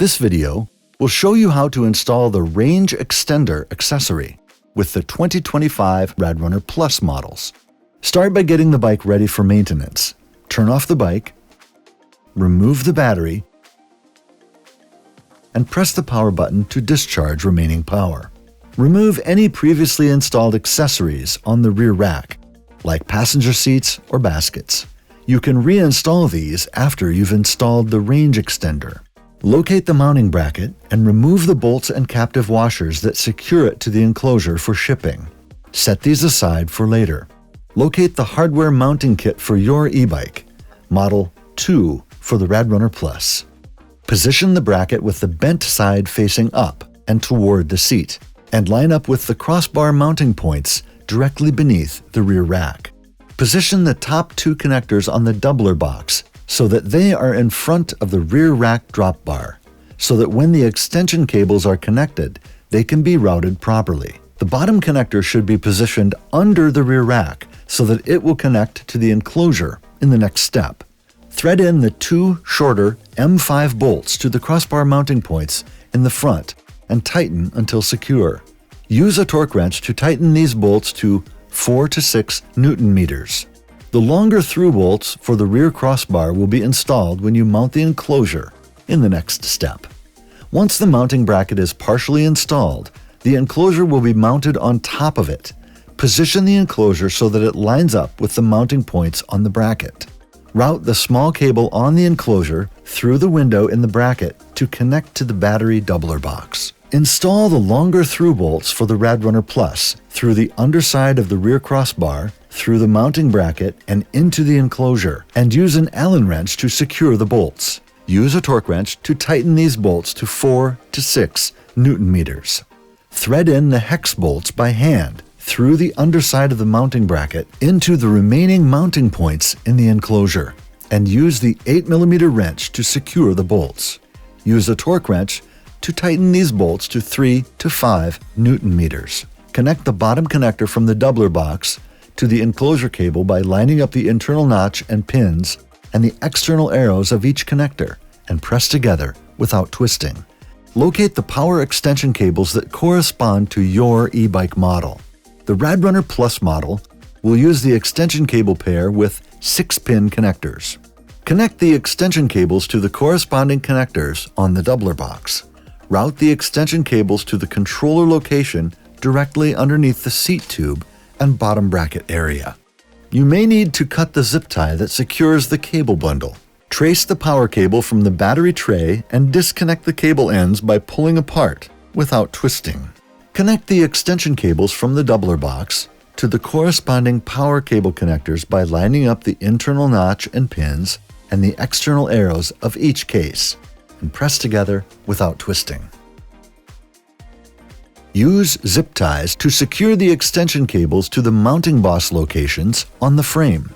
This video will show you how to install the range extender accessory with the 2025 RadRunner Plus models. Start by getting the bike ready for maintenance. Turn off the bike, remove the battery, and press the power button to discharge remaining power. Remove any previously installed accessories on the rear rack, like passenger seats or baskets. You can reinstall these after you've installed the range extender. Locate the mounting bracket and remove the bolts and captive washers that secure it to the enclosure for shipping. Set these aside for later. Locate the hardware mounting kit for your e-bike, Model 2 for the RadRunner Plus. Position the bracket with the bent side facing up and toward the seat, and line up with the crossbar mounting points directly beneath the rear rack. Position the top two connectors on the doubler box so that they are in front of the rear rack drop bar, so that when the extension cables are connected, they can be routed properly. The bottom connector should be positioned under the rear rack so that it will connect to the enclosure in the next step. Thread in the two shorter M5 bolts to the crossbar mounting points in the front and tighten until secure. Use a torque wrench to tighten these bolts to 4 to 6 Newton meters. The longer through bolts for the rear crossbar will be installed when you mount the enclosure in the next step. Once the mounting bracket is partially installed, the enclosure will be mounted on top of it. Position the enclosure so that it lines up with the mounting points on the bracket. Route the small cable on the enclosure through the window in the bracket to connect to the battery doubler box. Install the longer through bolts for the RadRunner Plus through the underside of the rear crossbar, through the mounting bracket, and into the enclosure, and use an Allen wrench to secure the bolts. Use a torque wrench to tighten these bolts to 4 to 6 Newton meters. Thread in the hex bolts by hand through the underside of the mounting bracket into the remaining mounting points in the enclosure, and use the 8mm wrench to secure the bolts. Use a torque wrench to tighten these bolts to 3 to 5 Newton meters. Connect the bottom connector from the doubler box to the enclosure cable by lining up the internal notch and pins and the external arrows of each connector and press together without twisting. Locate the power extension cables that correspond to your e-bike model. The RadRunner Plus model will use the extension cable pair with 6-pin connectors. Connect the extension cables to the corresponding connectors on the doubler box. Route the extension cables to the controller location directly underneath the seat tube and bottom bracket area. You may need to cut the zip tie that secures the cable bundle. Trace the power cable from the battery tray and disconnect the cable ends by pulling apart without twisting. Connect the extension cables from the doubler box to the corresponding power cable connectors by lining up the internal notch and pins and the external arrows of each case, and press together without twisting. Use zip ties to secure the extension cables to the mounting boss locations on the frame.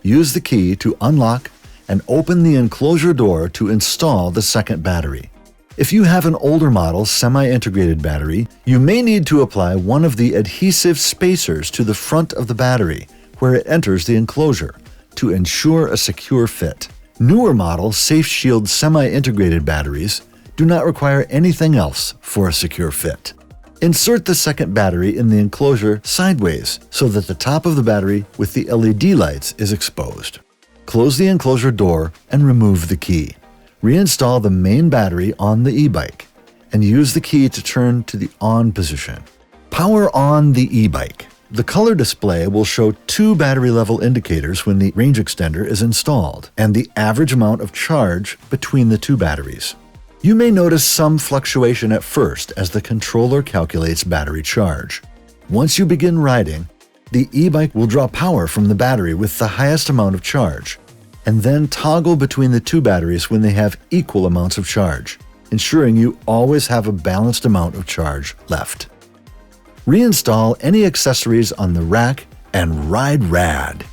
Use the key to unlock and open the enclosure door to install the second battery. If you have an older model semi-integrated battery, you may need to apply one of the adhesive spacers to the front of the battery where it enters the enclosure to ensure a secure fit. Newer model SafeShield semi-integrated batteries do not require anything else for a secure fit. Insert the second battery in the enclosure sideways so that the top of the battery with the LED lights is exposed. Close the enclosure door and remove the key. Reinstall the main battery on the e-bike and use the key to turn to the on position. Power on the e-bike. The color display will show 2 battery level indicators when the range extender is installed and the average amount of charge between the 2 batteries. You may notice some fluctuation at first as the controller calculates battery charge. Once you begin riding, the e-bike will draw power from the battery with the highest amount of charge, and then toggle between the 2 batteries when they have equal amounts of charge, ensuring you always have a balanced amount of charge left. Reinstall any accessories on the rack and ride rad!